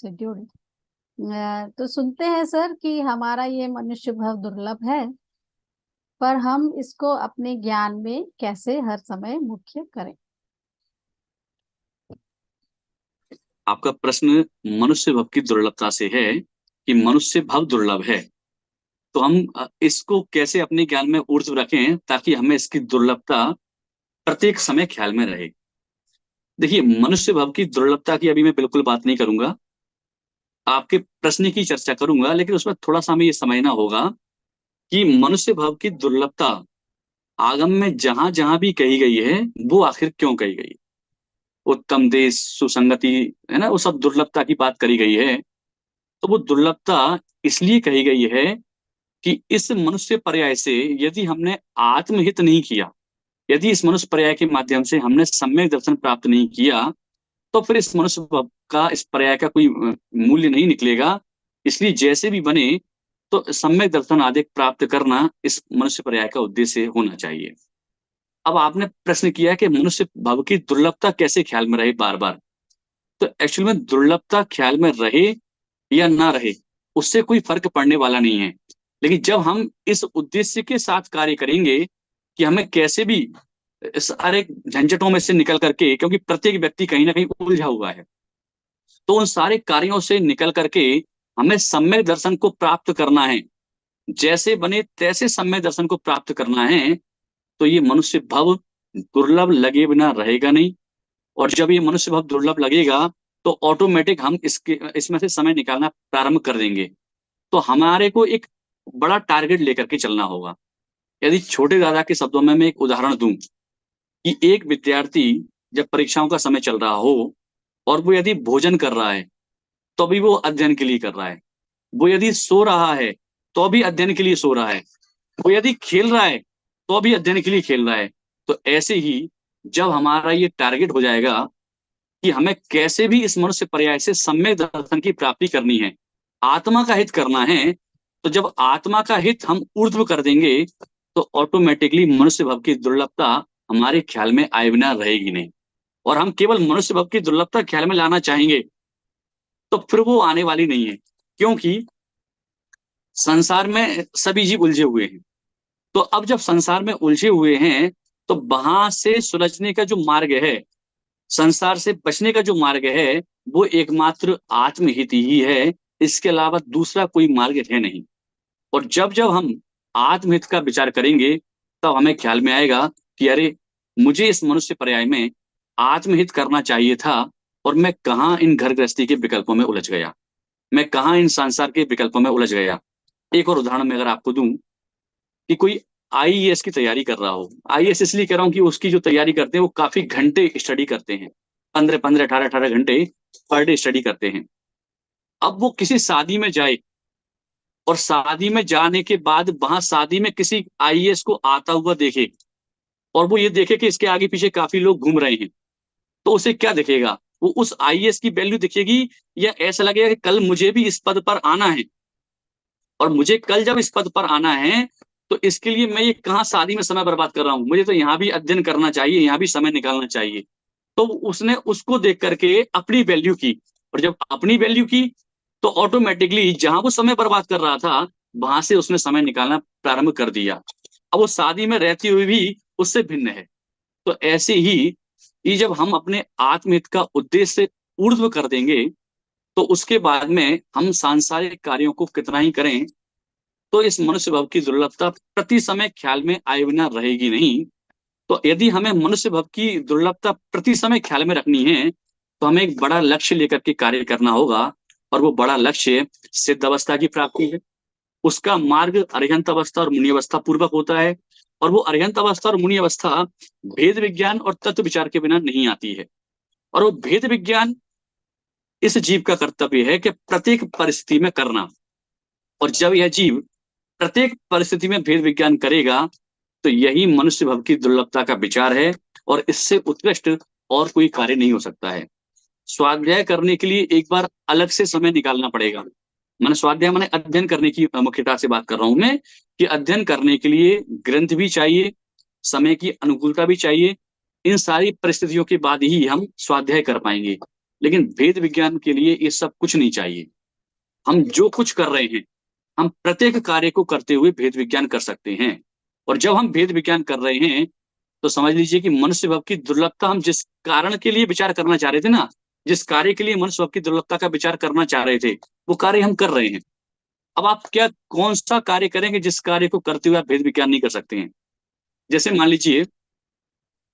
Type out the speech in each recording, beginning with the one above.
Scheduled. तो सुनते हैं सर कि हमारा ये मनुष्य भाव दुर्लभ है, पर हम इसको अपने ज्ञान में कैसे हर समय मुख्य करें। आपका प्रश्न मनुष्य भव की दुर्लभता से है कि मनुष्य भव दुर्लभ है। तो हम इसको कैसे अपने ज्ञान में ऊर्ध्व रखें ताकि हमें इसकी दुर्लभता प्रत्येक समय ख्याल में रहे। देखिए, मनुष्य भव की दुर्लभता की अभी मैं बिल्कुल बात नहीं करूंगा, आपके प्रश्न की चर्चा करूंगा, लेकिन उसमें थोड़ा सा हमें ये समझना होगा कि मनुष्य भव की दुर्लभता आगम में जहां जहां भी कही गई है वो आखिर क्यों कही गई। उत्तम देश, सुसंगति, है ना, वो सब दुर्लभता की बात करी गई है। तो वो दुर्लभता इसलिए कही गई है कि इस मनुष्य पर्याय से यदि हमने आत्महित नहीं किया, यदि इस मनुष्य पर्याय के माध्यम से हमने सम्यक दर्शन प्राप्त नहीं किया, तो फिर इस मनुष्य का, इस पर्याय का कोई मूल्य नहीं निकलेगा। इसलिए जैसे भी बने तो सम्यक दर्शन आदि प्राप्त करना इस मनुष्य पर्याय का उद्देश्य होना चाहिए। अब आपने प्रश्न किया कि मनुष्य भव की दुर्लभता कैसे ख्याल में रहे बार बार। तो एक्चुअल में दुर्लभता ख्याल में रहे या ना रहे उससे कोई फर्क पड़ने वाला नहीं है। लेकिन जब हम इस उद्देश्य के साथ कार्य करेंगे कि हमें कैसे भी इस सारे झंझटों में से निकल करके, क्योंकि प्रत्येक व्यक्ति कहीं ना कहीं उलझा हुआ है, तो उन सारे कार्यों से निकल करके हमें सम्यक दर्शन को प्राप्त करना है, जैसे बने तैसे सम्यक दर्शन को प्राप्त करना है। तो ये मनुष्य भव दुर्लभ लगे बिना रहेगा नहीं। और जब ये मनुष्य भव दुर्लभ लगेगा तो ऑटोमेटिक हम इसमें से समय निकालना प्रारंभ कर देंगे। तो हमारे को एक बड़ा टारगेट लेकर के चलना होगा। यदि छोटे दादा के शब्दों में मैं एक उदाहरण दूं कि एक विद्यार्थी जब परीक्षाओं का समय चल रहा हो और वो यदि भोजन कर रहा है तो भी वो अध्ययन के लिए कर रहा है, वो यदि सो रहा है तो भी अध्ययन के लिए सो रहा है, वो यदि खेल रहा है तो भी अध्ययन के लिए खेल रहा है। तो ऐसे ही जब हमारा ये टारगेट हो जाएगा कि हमें कैसे भी इस मनुष्य पर्याय से सम्यक दर्शन की प्राप्ति करनी है, आत्मा का हित करना है, तो जब आत्मा का हित हम ऊर्ध्व कर देंगे तो ऑटोमेटिकली मनुष्य भव की दुर्लभता हमारे ख्याल में आए बिना रहेगी नहीं। और हम केवल मनुष्य भव की दुर्लभता ख्याल में लाना चाहेंगे तो फिर वो आने वाली नहीं है, क्योंकि संसार में सभी जीव उलझे हुए हैं। तो अब जब संसार में उलझे हुए हैं तो वहां से सुलझने का जो मार्ग है, संसार से बचने का जो मार्ग है, वो एकमात्र आत्महित ही है। इसके अलावा दूसरा कोई मार्ग है नहीं। और जब जब हम आत्महित का विचार करेंगे तब हमें ख्याल में आएगा कि अरे, मुझे इस मनुष्य पर्याय में आत्महित करना चाहिए था और मैं कहाँ इन घर गृहस्थी के विकल्पों में उलझ गया, मैं कहाँ इन संसार के विकल्पों में उलझ गया। एक और उदाहरण मैं अगर आपको दूं कि कोई आईएएस की तैयारी कर रहा हो, आईएएस इसलिए कह रहा हूँ कि उसकी जो तैयारी करते हैं वो काफी घंटे स्टडी करते हैं, 15-15, 18-18 घंटे पर डे स्टडी करते हैं। अब वो किसी शादी में जाए और शादी में जाने के बाद वहां शादी में किसी आईएएस को आता हुआ देखे और वो ये देखे कि इसके आगे पीछे काफी लोग घूम रहे हैं, तो उसे क्या दिखेगा? वो उस आईएएस की वैल्यू दिखेगी या ऐसा लगेगा कि कल मुझे भी इस पद पर आना है और मुझे कल जब इस पद पर आना है तो इसके लिए मैं ये कहाँ शादी में समय बर्बाद कर रहा हूँ, मुझे तो यहाँ भी अध्ययन करना चाहिए, यहाँ भी समय निकालना चाहिए। तो उसने उसको देख करके अपनी वैल्यू की, और जब अपनी वैल्यू की तो ऑटोमेटिकली जहां वो समय बर्बाद कर रहा था वहां से उसने समय निकालना प्रारंभ कर दिया। अब वो शादी में रहती हुई भी उससे भिन्न है। तो ऐसे ही ये जब हम अपने आत्महित का उद्देश्य ऊर्ध्व कर देंगे तो उसके बाद में हम सांसारिक कार्यों को कितना ही करें तो इस मनुष्य भव की दुर्लभता प्रति समय ख्याल में आए बिना रहेगी नहीं। तो यदि हमें मनुष्य भव की दुर्लभता प्रति समय ख्याल में रखनी है तो हमें एक बड़ा लक्ष्य लेकर के कार्य करना होगा। और वो बड़ा लक्ष्य सिद्ध अवस्था की प्राप्ति है। उसका मार्ग अरिहंत अवस्था और मुनि अवस्था पूर्वक होता है। और वो अरिहंत अवस्था और मुनि अवस्था भेद विज्ञान और तत्व विचार के बिना नहीं आती है। और वो भेद विज्ञान इस जीव का कर्तव्य है कि प्रत्येक परिस्थिति में करना। और जब यह जीव प्रत्येक परिस्थिति में भेद विज्ञान करेगा तो यही मनुष्य भव की दुर्लभता का विचार है। और इससे उत्कृष्ट और कोई कार्य नहीं हो सकता है। स्वाध्याय करने के लिए एक बार अलग से समय निकालना पड़ेगा। मैंने स्वाध्याय मैंने अध्ययन करने की मुख्यता से बात कर रहा हूं मैं, कि अध्ययन करने के लिए ग्रंथ भी चाहिए, समय की अनुकूलता भी चाहिए। इन सारी परिस्थितियों के बाद ही हम स्वाध्याय कर पाएंगे। लेकिन भेद विज्ञान के लिए ये सब कुछ नहीं चाहिए। हम जो कुछ कर रहे हैं, हम प्रत्येक कार्य को करते हुए भेद विज्ञान कर सकते हैं। और जब हम भेद विज्ञान कर रहे हैं तो समझ लीजिए कि मनुष्य भाव की दुर्लभता, हम जिस कारण के लिए विचार करना चाह रहे थे ना, जिस कार्य के लिए मनुष्य भाव की दुर्लभता का विचार करना चाह रहे थे, वो कार्य हम कर रहे हैं। अब आप क्या कौन सा कार्य करेंगे जिस कार्य को करते हुए आप भेद विज्ञान नहीं कर सकते हैं? जैसे मान लीजिए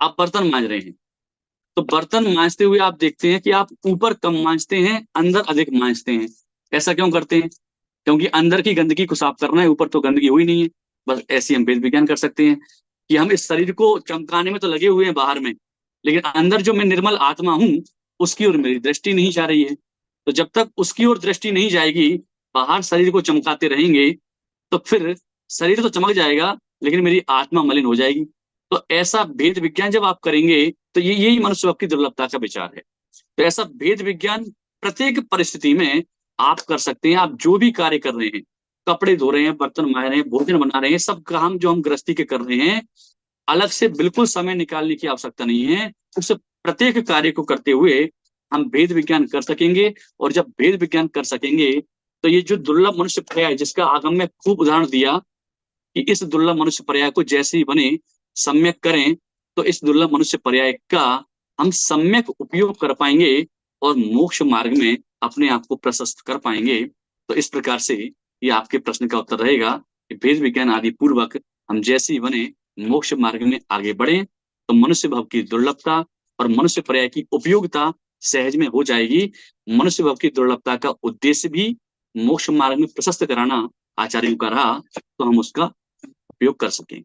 आप बर्तन मांज रहे हैं, तो बर्तन मांजते हुए आप देखते हैं कि आप ऊपर कम मांजते हैं, अंदर अधिक मांजते हैं। ऐसा क्यों करते हैं? क्योंकि अंदर की गंदगी को साफ करना है, ऊपर तो गंदगी हुई नहीं है। बस ऐसे हम भेद विज्ञान कर सकते हैं कि हम इस शरीर को चमकाने में तो लगे हुए हैं बाहर में, लेकिन अंदर जो मैं निर्मल आत्मा हूं, उसकी ओर मेरी दृष्टि नहीं जा रही है। तो जब तक उसकी ओर दृष्टि नहीं जाएगी, बाहर शरीर को चमकाते रहेंगे, तो फिर शरीर तो चमक जाएगा, लेकिन मेरी आत्मा मलिन हो जाएगी। तो ऐसा भेद विज्ञान जब आप करेंगे, तो ये यही मनुष्य की दुर्लभता का विचार है। तो ऐसा भेद विज्ञान प्रत्येक परिस्थिति में आप कर सकते हैं। आप जो भी कार्य कर रहे हैं, कपड़े धो रहे हैं, बर्तन माज रहे हैं, भोजन बना रहे हैं, सब काम जो हम गृहस्थी के कर रहे हैं, अलग से बिल्कुल समय निकालने की आवश्यकता नहीं है। उस प्रत्येक कार्य को करते हुए हम भेद विज्ञान कर सकेंगे। और जब भेद विज्ञान कर सकेंगे, तो ये जो दुर्लभ मनुष्य पर्याय, जिसका आगम में खूब उदाहरण दिया कि इस दुर्लभ मनुष्य पर्याय को जैसे ही बने सम्यक करें, तो इस दुर्लभ मनुष्य पर्याय का हम सम्यक उपयोग कर पाएंगे और मोक्ष मार्ग में अपने आप को प्रशस्त कर पाएंगे। तो इस प्रकार से ये आपके प्रश्न का उत्तर रहेगा कि भेद विज्ञान आदि पूर्वक हम जैसे ही बने मोक्ष मार्ग में आगे बढ़े, तो मनुष्य भाव की दुर्लभता और मनुष्य पर्याय की उपयोगिता सहज में हो जाएगी। मनुष्य भाव की दुर्लभता का उद्देश्य भी मोक्ष मार्ग में प्रशस्त कराना आचार्यों का रहा, तो हम उसका उपयोग कर सकें।